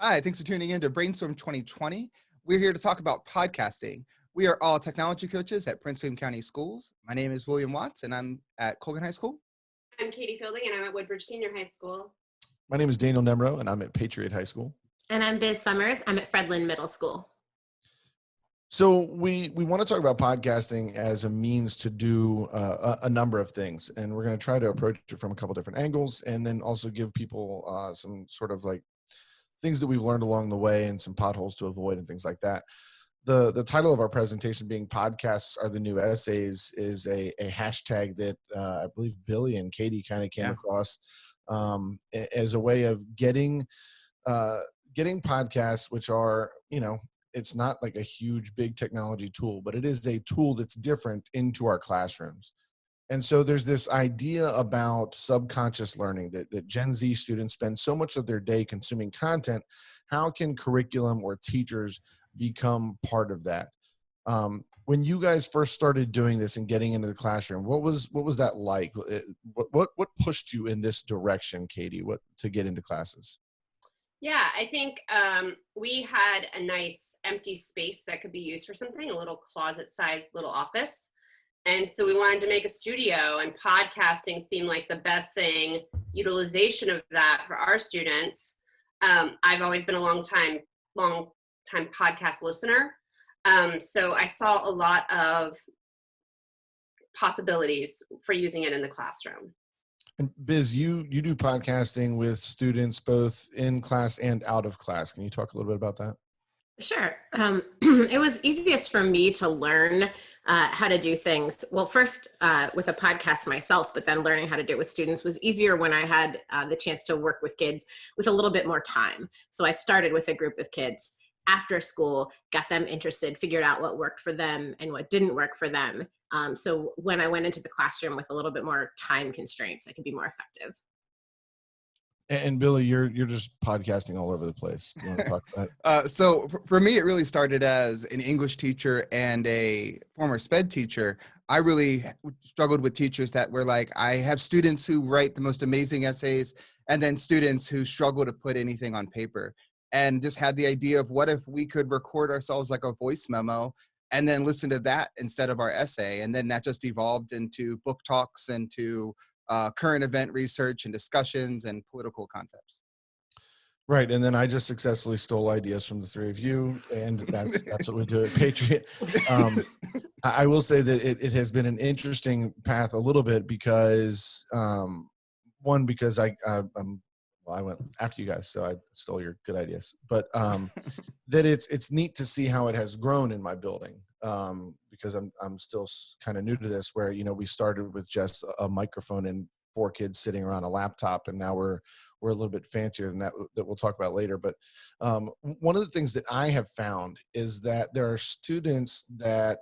Hi, thanks for tuning in to Brainstorm 2020. We're here to talk about podcasting. We are all technology coaches at Prince William County Schools. My name is William Watts, and I'm at Colgan High School. I'm Katie Fielding, and I'm at Woodbridge Senior High School. My name is Daniel Nemerow, and I'm at Patriot High School. And I'm Biz Summers. I'm at Fredlin Middle School. So we want to talk about podcasting as a means to do a number of things, and we're going to try to approach it from a couple different angles, and then also give people some sort of like things that we've learned along the way and some potholes to avoid and things like that. The title of our presentation being "Podcasts Are the New Essays" is a hashtag that I believe Billy and Katie kind of came across as a way of getting podcasts, which are, it's not like a huge, big technology tool, but it is a tool that's different into our classrooms. And so there's this idea about subconscious learning that Gen Z students spend so much of their day consuming content. How can curriculum or teachers become part of that? When you guys first started doing this and getting into the classroom, what was that like? What pushed you in this direction, Katie, to get into classes? Yeah, I think we had a nice empty space that could be used for something, a little closet-sized little office. And so we wanted to make a studio, and podcasting seemed like the best thing, utilization of that for our students. I've always been a long time podcast listener. So I saw a lot of possibilities for using it in the classroom. And Biz, you do podcasting with students both in class and out of class. Can you talk a little bit about that? Sure. It was easiest for me to learn how to do things. Well, first with a podcast myself, but then learning how to do it with students was easier when I had the chance to work with kids with a little bit more time. So I started with a group of kids after school, got them interested, figured out what worked for them and what didn't work for them. So when I went into the classroom with a little bit more time constraints, I could be more effective. And Billy, you're just podcasting all over the place. You want to talk about that? So for me, it really started as an English teacher and a former SPED teacher. I really struggled with teachers that were like, I have students who write the most amazing essays and then students who struggle to put anything on paper. And just had the idea of what if we could record ourselves like a voice memo and then listen to that instead of our essay. And then that just evolved into book talks and to current event research and discussions and political concepts. Right. And then I just successfully stole ideas from the three of you, and that's what we do at Patriot. I will say that it has been an interesting path a little bit because because I went after you guys, so I stole your good ideas. But that it's neat to see how it has grown in my building, because I'm still kind of new to this. Where we started with just a microphone and 4 kids sitting around a laptop, and now we're a little bit fancier than that we'll talk about later. But one of the things that I have found is that there are students that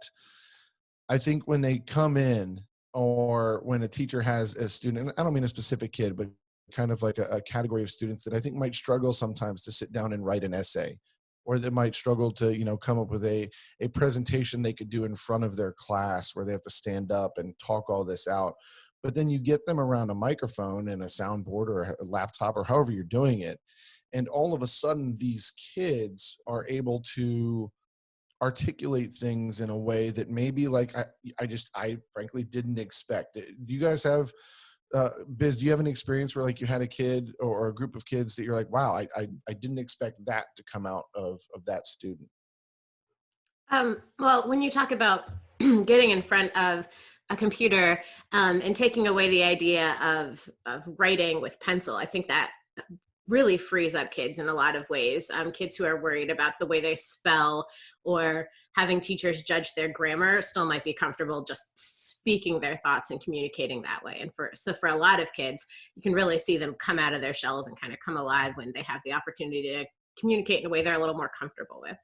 I think when they come in, or when a teacher has a student, and I don't mean a specific kid, but kind of like a category of students that I think might struggle sometimes to sit down and write an essay, or they might struggle to, come up with a presentation they could do in front of their class where they have to stand up and talk all this out. But then you get them around a microphone and a soundboard or a laptop or however you're doing it. And all of a sudden these kids are able to articulate things in a way that maybe like I frankly didn't expect. Do you guys have Biz, do you have an experience where like you had a kid or a group of kids that you're like, wow, I didn't expect that to come out of that student? Well, when you talk about getting in front of a computer and taking away the idea of writing with pencil, I think that really frees up kids in a lot of ways. Kids who are worried about the way they spell or having teachers judge their grammar still might be comfortable just speaking their thoughts and communicating that way. And so for a lot of kids, you can really see them come out of their shells and kind of come alive when they have the opportunity to communicate in a way they're a little more comfortable with.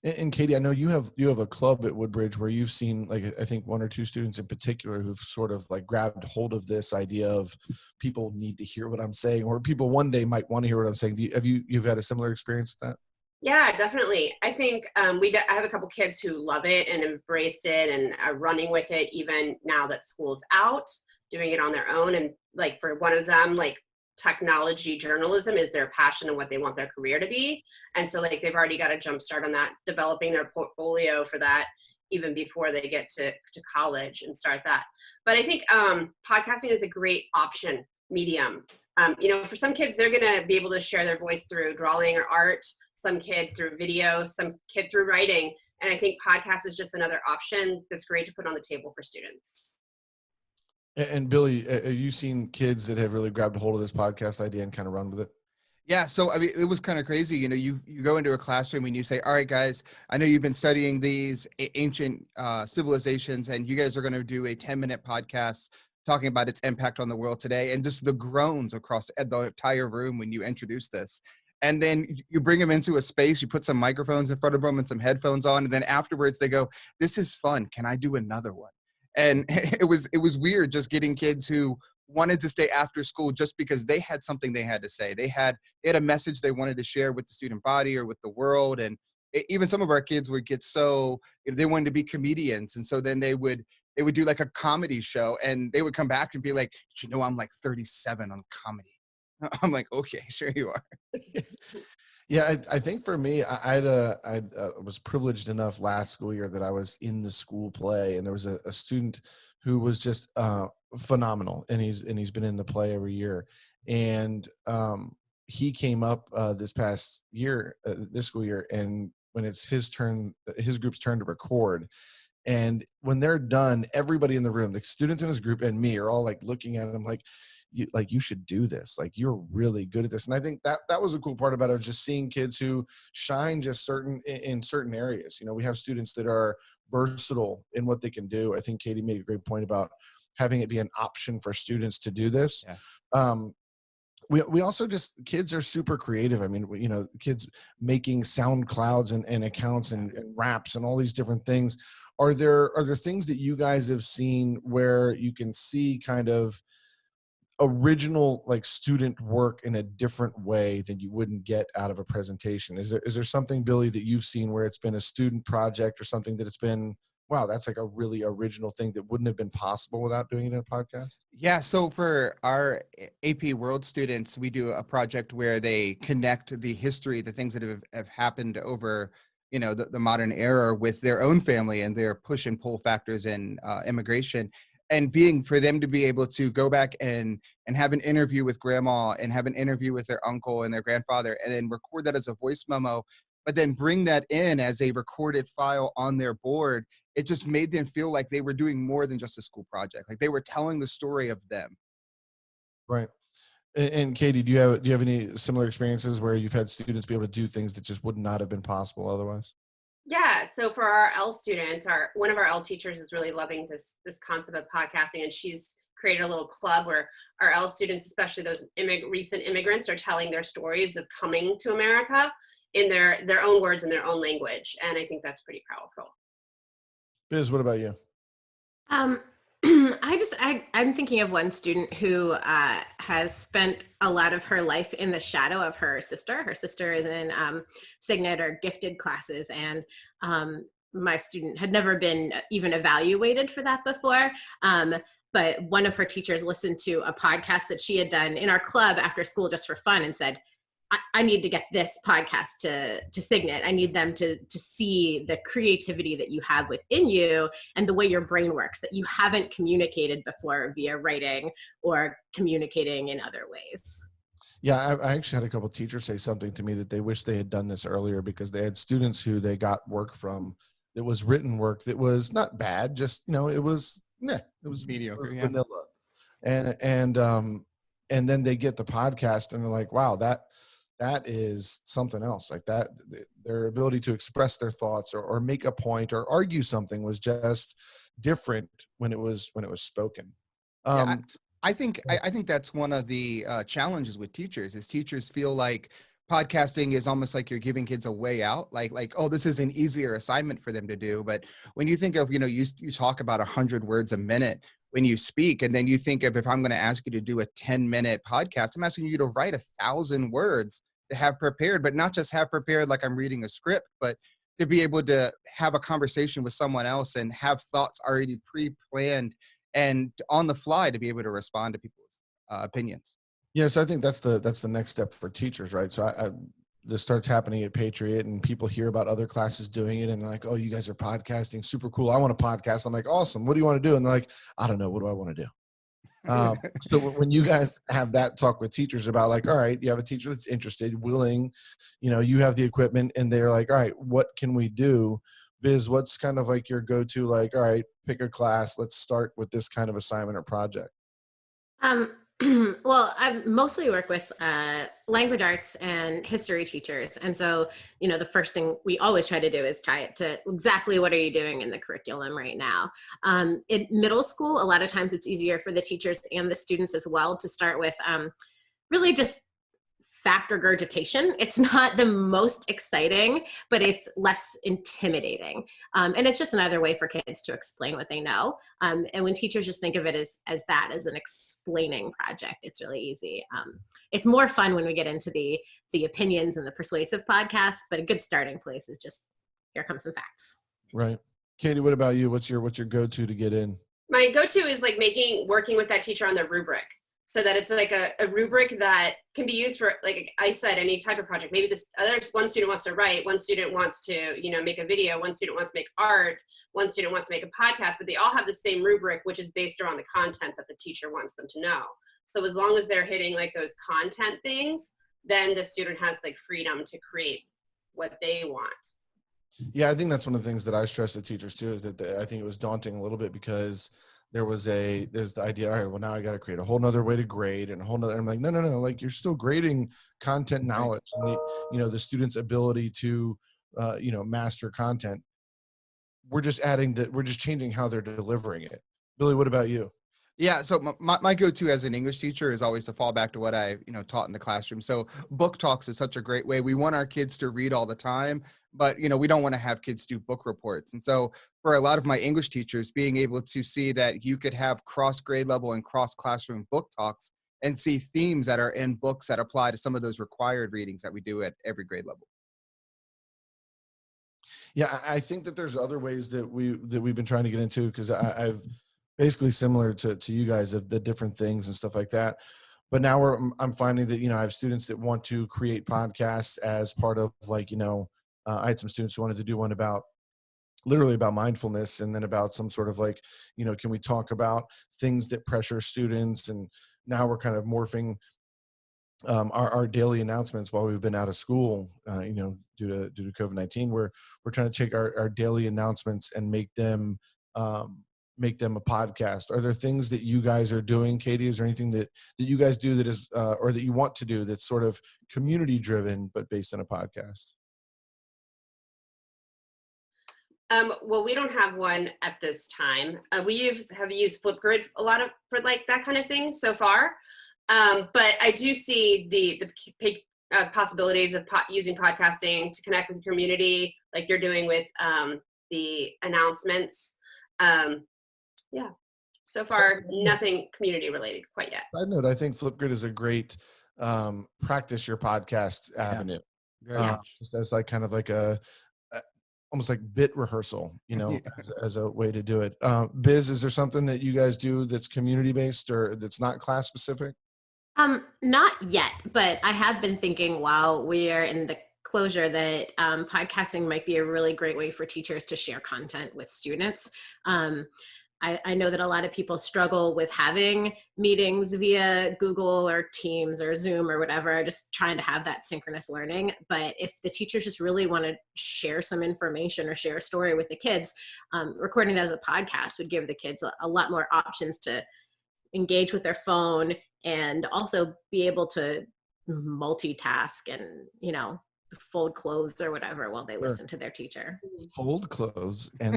And Katie, I know you have a club at Woodbridge where you've seen, like, I think 1 or 2 students in particular who've sort of like grabbed hold of this idea of people need to hear what I'm saying, or people one day might want to hear what I'm saying. You've had a similar experience with that? Yeah, definitely. I think I have a couple kids who love it and embrace it and are running with it even now that school's out, doing it on their own. And like for one of them, like technology journalism is their passion and what they want their career to be. And so like they've already got a jump start on that, developing their portfolio for that even before they get to college and start that. But I think podcasting is a great option medium. You know, for some kids, they're gonna be able to share their voice through drawing or art, some kid through video, some kid through writing. And I think podcast is just another option that's great to put on the table for students. And Billy, have you seen kids that have really grabbed a hold of this podcast idea and kind of run with it? Yeah, so I mean, it was kind of crazy. You know, you go into a classroom and you say, all right, guys, I know you've been studying these ancient civilizations, and you guys are going to do a 10-minute podcast talking about its impact on the world today, and just the groans across the entire room when you introduce this. And then you bring them into a space, you put some microphones in front of them and some headphones on, and then afterwards they go, this is fun. Can I do another one? And it was weird just getting kids who wanted to stay after school just because they had something they had to say. They had a message they wanted to share with the student body or with the world. And even some of our kids would get so, they wanted to be comedians. And so then they would do like a comedy show, and they would come back and be like, you know, I'm like 37 on comedy. I'm like, okay, sure you are. Yeah, I think for me, I was privileged enough last school year that I was in the school play, and there was a student who was just phenomenal, and he's been in the play every year, and he came up this past year, this school year, and when it's his group's turn to record, and when they're done, everybody in the room, the students in his group and me, are all like looking at him like, you should do this. Like, you're really good at this. And I think that was a cool part about it, just seeing kids who shine just in certain areas. You know, we have students that are versatile in what they can do. I think Katie made a great point about having it be an option for students to do this. Yeah. We also kids are super creative. I mean, you know, kids making sound clouds and accounts and raps and all these different things. Are there things that you guys have seen where you can see kind of original like student work in a different way than you wouldn't get out of a presentation? Is there something, Billy, that you've seen where it's been a student project or something that it's been, wow, that's like a really original thing that wouldn't have been possible without doing it in a podcast? Yeah, so for our AP World students, we do a project where they connect the history, the things that have happened over, you know, the modern era with their own family and their push and pull factors in immigration. And for them to be able to go back and have an interview with grandma and have an interview with their uncle and their grandfather, and then record that as a voice memo, but then bring that in as a recorded file on their board, it just made them feel like they were doing more than just a school project. Like they were telling the story of them. Right. And Katie, do you have any similar experiences where you've had students be able to do things that just would not have been possible otherwise? Yeah, so for our L students, one of our L teachers is really loving this concept of podcasting, and she's created a little club where our L students, especially those recent immigrants, are telling their stories of coming to America in their own words and their own language, and I think that's pretty powerful. Biz, what about you? I'm thinking of one student who has spent a lot of her life in the shadow of her sister. Her sister is in Signet or gifted classes, and my student had never been even evaluated for that before. But one of her teachers listened to a podcast that she had done in our club after school just for fun and said, I need to get this podcast to Signet. I need them to see the creativity that you have within you and the way your brain works that you haven't communicated before via writing or communicating in other ways. Yeah, I actually had a couple of teachers say something to me that they wish they had done this earlier, because they had students who they got work from that was written work that was not bad, just, you know, it was mediocre, it was vanilla. And then they get the podcast and they're like, wow, that is something else. Like that, their ability to express their thoughts or make a point or argue something was just different when it was spoken. I think that's one of the challenges with teachers is teachers feel like podcasting is almost like you're giving kids a way out, like, oh, this is an easier assignment for them to do. But when you think of, you know, you talk about 100 words a minute when you speak, and then you think of, if I'm going to ask you to do a 10-minute podcast, I'm asking you to write 1,000 words to have prepared, but not just have prepared like I'm reading a script, but to be able to have a conversation with someone else and have thoughts already pre-planned and on the fly to be able to respond to people's opinions. Yes, I think that's the next step for teachers, right? So this starts happening at Patriot, and people hear about other classes doing it, and they're like, "Oh, you guys are podcasting, super cool. I want to podcast." I'm like, "Awesome. What do you want to do?" And they're like, "I don't know. What do I want to do?" So when you guys have that talk with teachers about like, all right, you have a teacher that's interested, willing, you have the equipment, and they're like, all right, what can we do? Biz, what's kind of like your go-to, like, all right, pick a class, let's start with this kind of assignment or project? Um, well, I mostly work with language arts and history teachers. And so, the first thing we always try to do is tie it to exactly what are you doing in the curriculum right now. In middle school, a lot of times it's easier for the teachers and the students as well to start with really just fact regurgitation. It's not the most exciting, but it's less intimidating. And it's just another way for kids to explain what they know. And when teachers just think of it as an explaining project, it's really easy. It's more fun when we get into the opinions and the persuasive podcasts, but a good starting place is just, here comes some facts. Right. Katie, what about you? What's your go-to to get in? My go-to is like working with that teacher on the rubric, so that it's like a rubric that can be used for, like I said, any type of project. Maybe one student wants to write, one student wants to, make a video, one student wants to make art, one student wants to make a podcast, but they all have the same rubric, which is based around the content that the teacher wants them to know. So as long as they're hitting like those content things, then the student has like freedom to create what they want. Yeah, I think that's one of the things that I stress to teachers too, is that I think it was daunting a little bit because there's the idea, all right, well, now I got to create a whole nother way to grade and a whole nother, I'm like, no, like you're still grading content knowledge and the student's ability to, master content. We're just changing how they're delivering it. Billy, what about you? Yeah, so my go-to as an English teacher is always to fall back to what I taught in the classroom. So book talks is such a great way. We want our kids to read all the time, but we don't want to have kids do book reports. And so for a lot of my English teachers, being able to see that you could have cross grade level and cross classroom book talks and see themes that are in books that apply to some of those required readings that we do at every grade level. Yeah, I think that there's other ways that we've been trying to get into, because I've basically similar to you guys of the different things and stuff like that. But now I'm finding that, I have students that want to create podcasts as part of like, I had some students who wanted to do one literally about mindfulness, and then about some sort of like, can we talk about things that pressure students? And now we're kind of morphing our daily announcements while we've been out of school, due to COVID-19, where we're trying to take our daily announcements and make them a podcast. Are there things that you guys are doing, Katie? Is there anything that you guys do that is, or that you want to do that's sort of community driven, but based on a podcast? Well, we don't have one at this time. We have used Flipgrid a lot for like that kind of thing so far. But I do see the possibilities of using podcasting to connect with the community, like you're doing with the announcements. Yeah, so far nothing community related quite yet. Side note, I think Flipgrid is a great practice your podcast avenue. Very much. Just as like kind of like almost like bit rehearsal, as a way to do it. Biz, is there something that you guys do that's community based or that's not class specific? Not yet, but I have been thinking while we are in the closure that podcasting might be a really great way for teachers to share content with students. I know that a lot of people struggle with having meetings via Google or Teams or Zoom or whatever, just trying to have that synchronous learning. But if the teachers just really want to share some information or share a story with the kids, recording that as a podcast would give the kids a lot more options to engage with their phone and also be able to multitask and, fold clothes or whatever while they listen to their teacher. Fold clothes and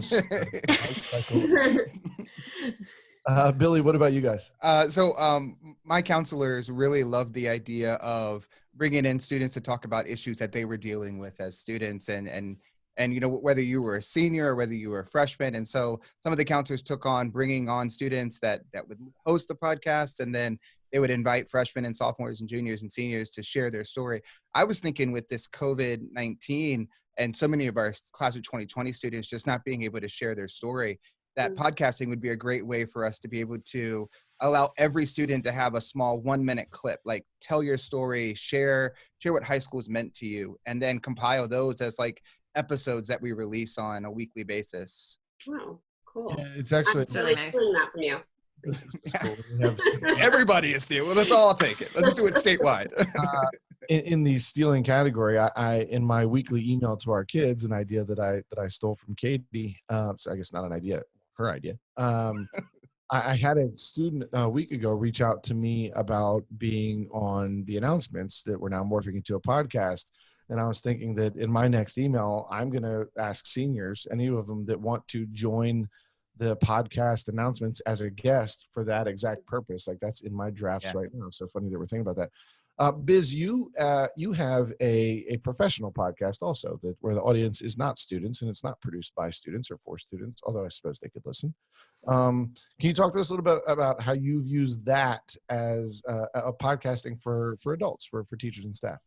Billy, what about you guys? My counselors really love the idea of bringing in students to talk about issues that they were dealing with as students, and whether you were a senior or whether you were a freshman. And so some of the counselors took on bringing on students that would host the podcast, and then they would invite freshmen and sophomores and juniors and seniors to share their story. I was thinking with this COVID-19 and so many of our class of 2020 students just not being able to share their story, that podcasting would be a great way for us to be able to allow every student to have a small 1-minute clip, like tell your story, share what high school's meant to you, and then compile those as like episodes that we release on a weekly basis. Oh, cool. Yeah, it's actually That's really nice. Stealing that from you. this is cool. We have Everybody is stealing. Well, let's all take it. Let's just do it statewide. in the stealing category, I in my weekly email to our kids, an idea that I stole from Katie. So I guess not an idea, her idea. I had a student a week ago reach out to me about being on the announcements that we're now morphing into a podcast. And I was thinking that in my next email, I'm going to ask seniors, any of them that want to join the podcast announcements as a guest for that exact purpose. Like that's in my drafts right now. So funny that we're thinking about that. Biz, you have a professional podcast also that where the audience is not students and it's not produced by students or for students, although I suppose they could listen. Can you talk to us a little bit about how you've used that as a podcasting for adults, for teachers and staff?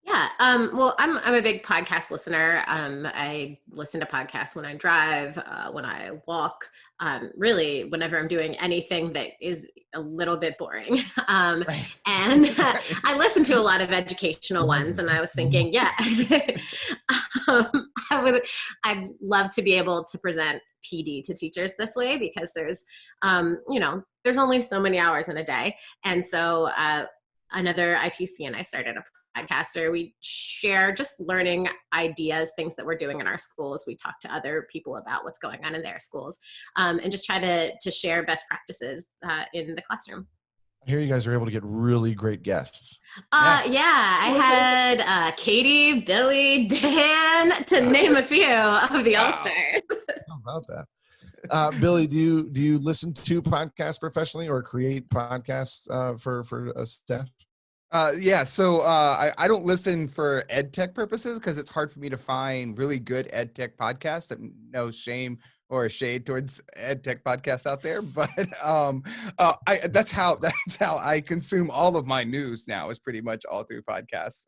Yeah. Well, I'm a big podcast listener. I listen to podcasts when I drive, when I walk, really whenever I'm doing anything that is a little bit boring. Right. And I listen to a lot of educational ones, and I was thinking, yeah, I'd love to be able to present PD to teachers this way, because there's only so many hours in a day. And so another ITC and I started a podcast where we share just learning ideas, things that we're doing in our schools. We talk to other people about what's going on in their schools, and just try to share best practices in the classroom. I hear you guys are able to get really great guests. Yeah, I had Katie, Billy, Dan, to name a few of the All-Stars. How about that? Billy, do you listen to podcasts professionally or create podcasts for staff? So I don't listen for ed tech purposes because it's hard for me to find really good ed tech podcasts. And no shame or shade towards ed tech podcasts out there, but that's how I consume all of my news now, is pretty much all through podcasts.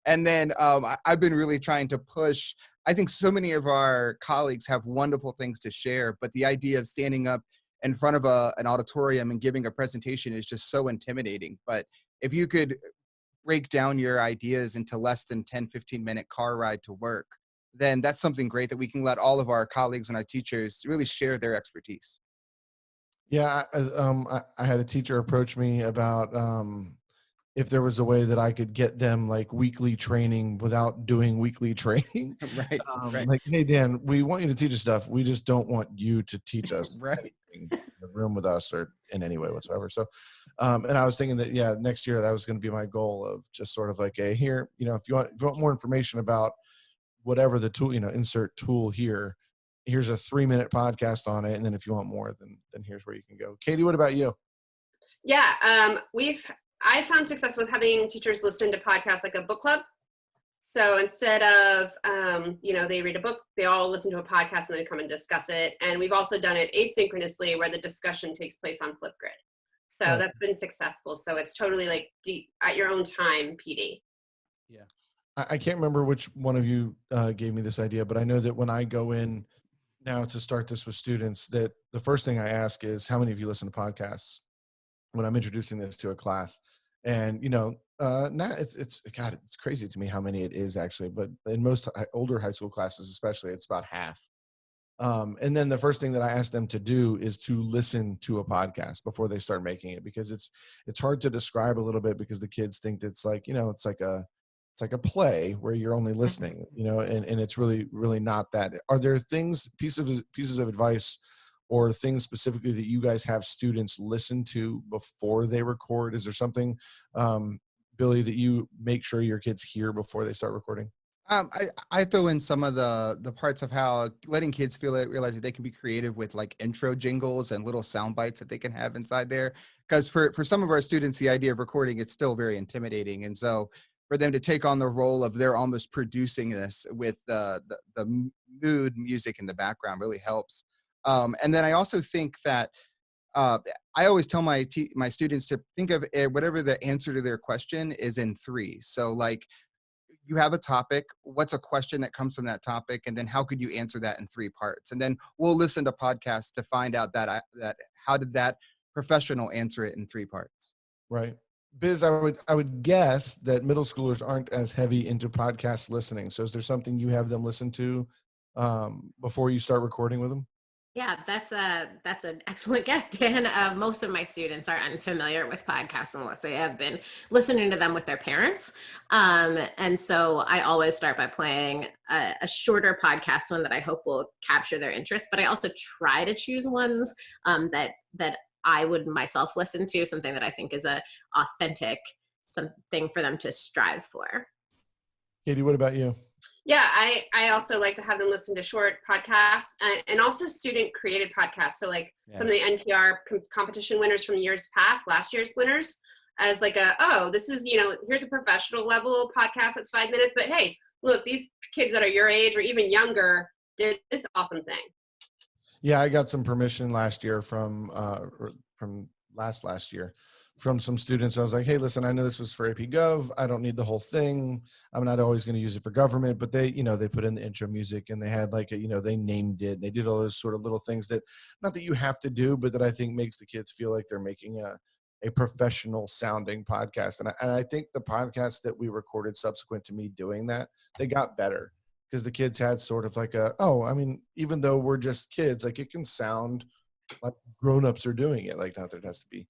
And then I've been really trying to push. I think so many of our colleagues have wonderful things to share, but the idea of standing up in front of an auditorium and giving a presentation is just so intimidating. But if you could break down your ideas into less than 10-15 minute car ride to work, then that's something great that we can let all of our colleagues and our teachers really share their expertise. Yeah, I had a teacher approach me about if there was a way that I could get them like weekly training without doing weekly training. Right. Like, hey, Dan, we want you to teach us stuff. We just don't want you to teach us Right. in the room with us or in any way whatsoever. So, and I was thinking that, yeah, next year that was going to be my goal of just sort of like, if you want more information about whatever the tool, insert tool here, here's a 3-minute podcast on it. And then if you want more, then here's where you can go. Katie, what about you? Yeah, I found success with having teachers listen to podcasts like a book club. So instead of, they read a book, they all listen to a podcast and then come and discuss it. And we've also done it asynchronously where the discussion takes place on Flipgrid. So that's been successful. So it's totally like deep at your own time, PD. Yeah. I can't remember which one of you gave me this idea, but I know that when I go in now to start this with students, that the first thing I ask is, how many of you listen to podcasts when I'm introducing this to a class? And, now it's crazy to me how many it is actually, but in most older high school classes, especially, it's about half. And then the first thing that I ask them to do is to listen to a podcast before they start making it, because it's hard to describe a little bit, because the kids think it's like, it's like a play where you're only listening, and it's really, really not that. Are there pieces of advice or things specifically that you guys have students listen to before they record? Is there something, Billy, that you make sure your kids hear before they start recording? I throw in some of the parts of how letting kids realize that they can be creative with like intro jingles and little sound bites that they can have inside there. Because for some of our students, the idea of recording, it's still very intimidating. And so for them to take on the role of they're almost producing this with the mood music in the background really helps. And then I also think that I always tell my students to think of whatever the answer to their question is in 3. So like, you have a topic, what's a question that comes from that topic, and then how could you answer that in 3 parts? And then we'll listen to podcasts to find out that how did that professional answer it in 3 parts. Right. Biz, I would guess that middle schoolers aren't as heavy into podcast listening. So is there something you have them listen to before you start recording with them? Yeah, that's an excellent guess, Dan. Most of my students are unfamiliar with podcasts unless they have been listening to them with their parents. And so I always start by playing a shorter podcast, one that I hope will capture their interest. But I also try to choose ones that I would myself listen to, something that I think is a authentic something for them to strive for. Katie, what about you? Yeah, I also like to have them listen to short podcasts and also student created podcasts. So like some of the NPR competition winners from years past, last year's winners, as like this is, here's a professional level podcast that's 5 minutes, but hey, look, these kids that are your age or even younger did this awesome thing. Yeah, I got some permission last year from last year from some students. I was like, hey, listen, I know this was for AP Gov. I don't need the whole thing. I'm not always going to use it for government, but they put in the intro music and they had like they named it. They did all those sort of little things that, not that you have to do, but that I think makes the kids feel like they're making a professional sounding podcast. And I think the podcasts that we recorded subsequent to me doing that, they got better because the kids had sort of like even though we're just kids, like it can sound like grown-ups are doing it. Like, not that it has to be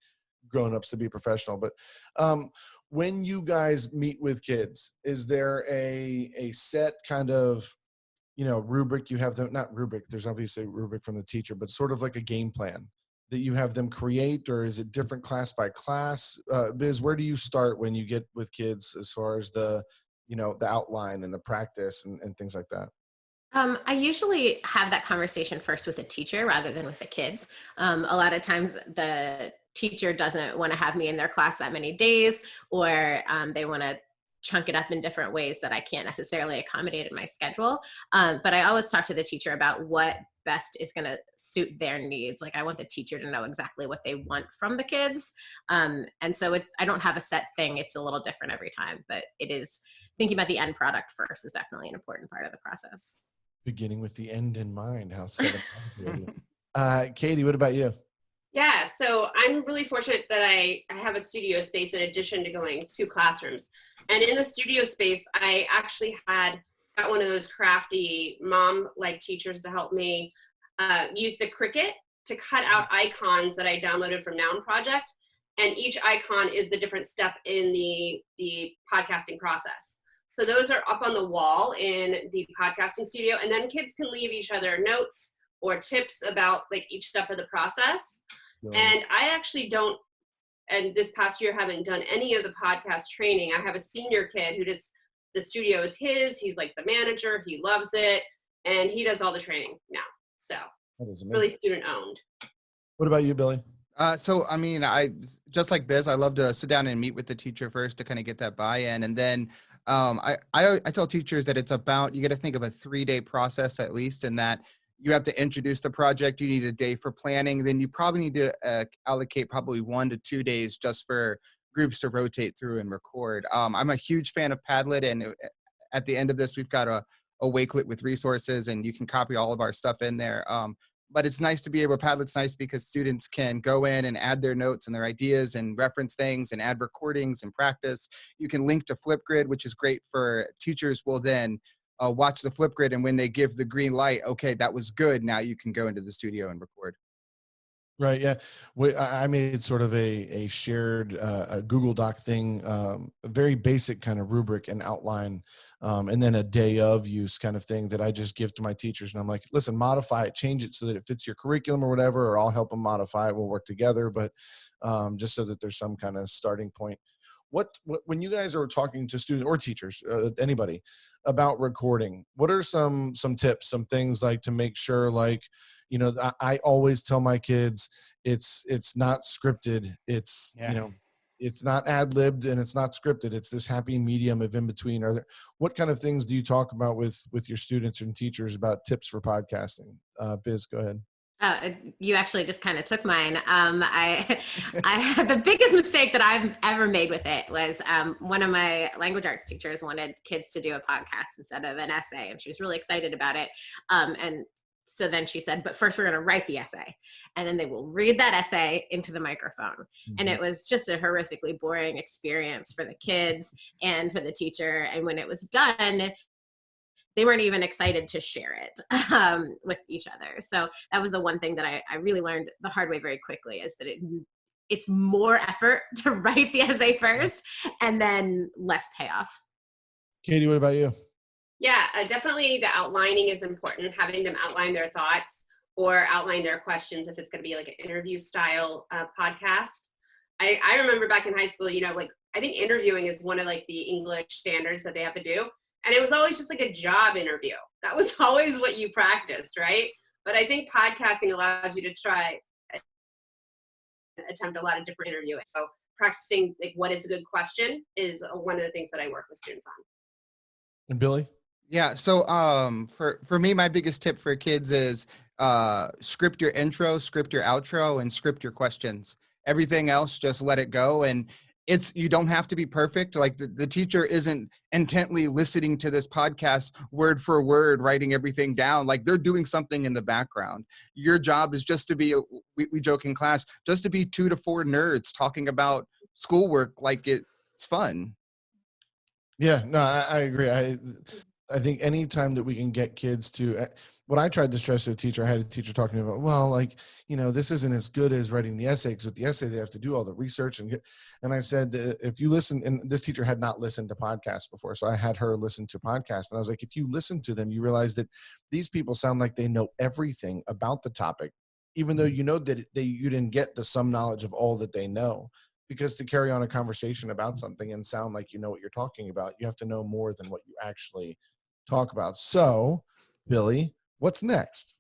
grown-ups to be professional, but when you guys meet with kids, is there a set kind of rubric you have them, not rubric, there's obviously a rubric from the teacher, but sort of like a game plan that you have them create, or is it different class by class? Biz, where do you start when you get with kids as far as the the outline and the practice and things like that? I usually have that conversation first with the teacher rather than with the kids. A lot of times the teacher doesn't want to have me in their class that many days, or they want to chunk it up in different ways that I can't necessarily accommodate in my schedule. But I always talk to the teacher about what best is going to suit their needs. Like, I want the teacher to know exactly what they want from the kids. And so I don't have a set thing. It's a little different every time, but it is thinking about the end product first is definitely an important part of the process. Beginning with the end in mind. How Katie, what about you? Yeah, so I'm really fortunate that I have a studio space in addition to going to classrooms. And in the studio space, I actually got one of those crafty mom-like teachers to help me use the Cricut to cut out icons that I downloaded from Noun Project. And each icon is the different step in the podcasting process. So those are up on the wall in the podcasting studio, and then kids can leave each other notes or tips about like each step of the process. And I actually don't, and this past year haven't done any of the podcast training. I have a senior kid who the studio is his, he's like the manager, he loves it, and he does all the training now. So it's really student owned. What about you, Billy? So, I mean, I just like Biz, I love to sit down and meet with the teacher first to kind of get that buy-in. And then I tell teachers that it's about, you got to think of a 3-day process at least, and that you have to introduce the project. You need a day for planning. Then you probably need to allocate probably 1 to 2 days just for groups to rotate through and record. I'm a huge fan of Padlet, and at the end of this, we've got a Wakelet with resources, and you can copy all of our stuff in there. But it's nice to be able, Padlet's nice because students can go in and add their notes and their ideas and reference things and add recordings and practice. You can link to Flipgrid, which is great for teachers will then watch the Flipgrid, and when they give the green light, okay, that was good, now you can go into the studio and record. Right. Yeah. I made sort of a shared a Google Doc thing, a very basic kind of rubric and outline, and then a day of use kind of thing that I just give to my teachers. And I'm like, listen, modify it, change it so that it fits your curriculum or whatever, or I'll help them modify it. We'll work together, but just so that there's some kind of starting point. What when you guys are talking to students or teachers, anybody, about recording, what are some tips, some things like to make sure, like, I always tell my kids it's not scripted. It's, it's not ad-libbed and it's not scripted. It's this happy medium of in between. What kind of things do you talk about with your students and teachers about tips for podcasting? Biz, go ahead. You actually just kind of took mine. The biggest mistake that I've ever made with it was one of my language arts teachers wanted kids to do a podcast instead of an essay, and she was really excited about it. And so then she said, but first we're going to write the essay, and then they will read that essay into the microphone. Mm-hmm. And it was just a horrifically boring experience for the kids and for the teacher. And when it was done, they weren't even excited to share it with each other. So that was the one thing that I really learned the hard way very quickly, is that it's more effort to write the essay first and then less payoff. Katie, what about you? Yeah, definitely the outlining is important, having them outline their thoughts or outline their questions if it's going to be like an interview style podcast. I remember back in high school, like I think interviewing is one of like the English standards that they have to do. And it was always just like a job interview. That was always what you practiced, right? But I think podcasting allows you to attempt a lot of different interviewing. So practicing like what is a good question is one of the things that I work with students on. And Billy? Yeah. So for me, my biggest tip for kids is script your intro, script your outro, and script your questions. Everything else, just let it go. And you don't have to be perfect. Like the teacher isn't intently listening to this podcast word for word, writing everything down. Like they're doing something in the background. Your job is just to be, we joke in class, just to be 2 to 4 nerds talking about schoolwork like it's fun. Yeah, no, I agree. I think anytime that we can get kids to, what I tried to stress to the teacher, I had a teacher talking about, well, like, this isn't as good as writing the essay, because with the essay, they have to do all the research. And I said, if you listen, and this teacher had not listened to podcasts before, so I had her listen to podcasts. And I was like, if you listen to them, you realize that these people sound like they know everything about the topic, even though you know that you didn't get the some knowledge of all that they know. Because to carry on a conversation about something and sound like you know what you're talking about, you have to know more than what you actually talk about. So, Billy, what's next?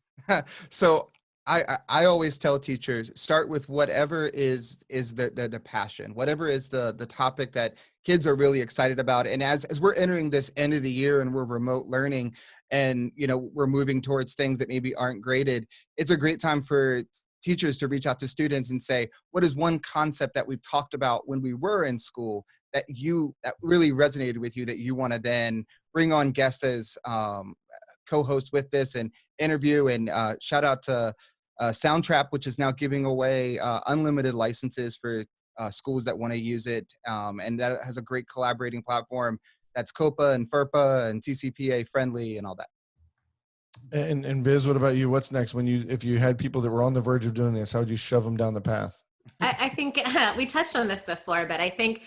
So I always tell teachers, start with whatever is the passion, whatever is the topic that kids are really excited about. And as we're entering this end of the year and we're remote learning and, we're moving towards things that maybe aren't graded, it's a great time for teachers to reach out to students and say, what is one concept that we've talked about when we were in school that really resonated with you, that you want to then bring on guests as co-host with this and interview. And shout out to Soundtrap, which is now giving away unlimited licenses for schools that want to use it. And that has a great collaborating platform that's COPA and FERPA and TCPA friendly and all that. And Biz, what about you? What's next? If you had people that were on the verge of doing this, how would you shove them down the path? I think we touched on this before, but I think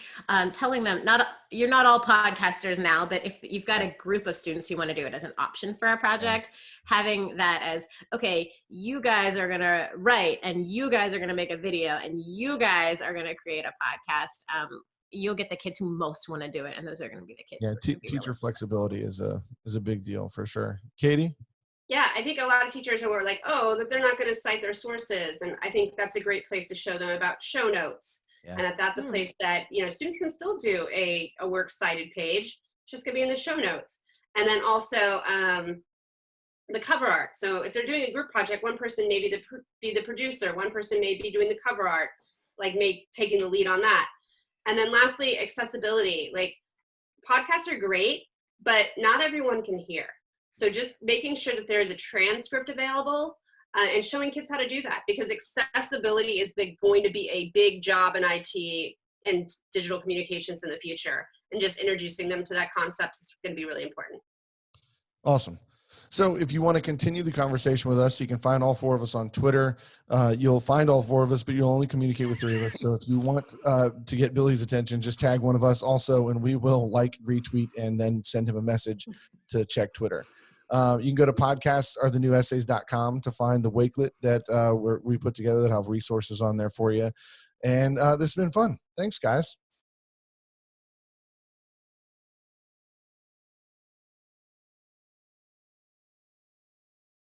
telling them you're not all podcasters now, but if you've got a group of students who want to do it as an option for a project, having that as, okay, you guys are going to write and you guys are going to make a video and you guys are going to create a podcast. You'll get the kids who most want to do it, and those are going to be the kids. Yeah, teacher flexibility is a big deal for sure. Katie? Yeah, I think a lot of teachers are like, that they're not going to cite their sources. And I think that's a great place to show them about show notes. Yeah. And that's a place that, students can still do a works cited page. It's just going to be in the show notes. And then also the cover art. So if they're doing a group project, one person may be the producer, one person may be doing the cover art, like taking the lead on that. And then lastly, accessibility. Like podcasts are great, but not everyone can hear. So just making sure that there is a transcript available and showing kids how to do that, because accessibility is going to be a big job in IT and digital communications in the future. And just introducing them to that concept is going to be really important. Awesome. So if you want to continue the conversation with us, you can find all 4 of us on Twitter. You'll find all 4 of us, but you'll only communicate with 3 of us. So if you want to get Billy's attention, just tag one of us also, and we will retweet, and then send him a message to check Twitter. You can go to podcasts-are-the-new-essays.com to find the Wakelet that we put together that have resources on there for you. And this has been fun. Thanks, guys.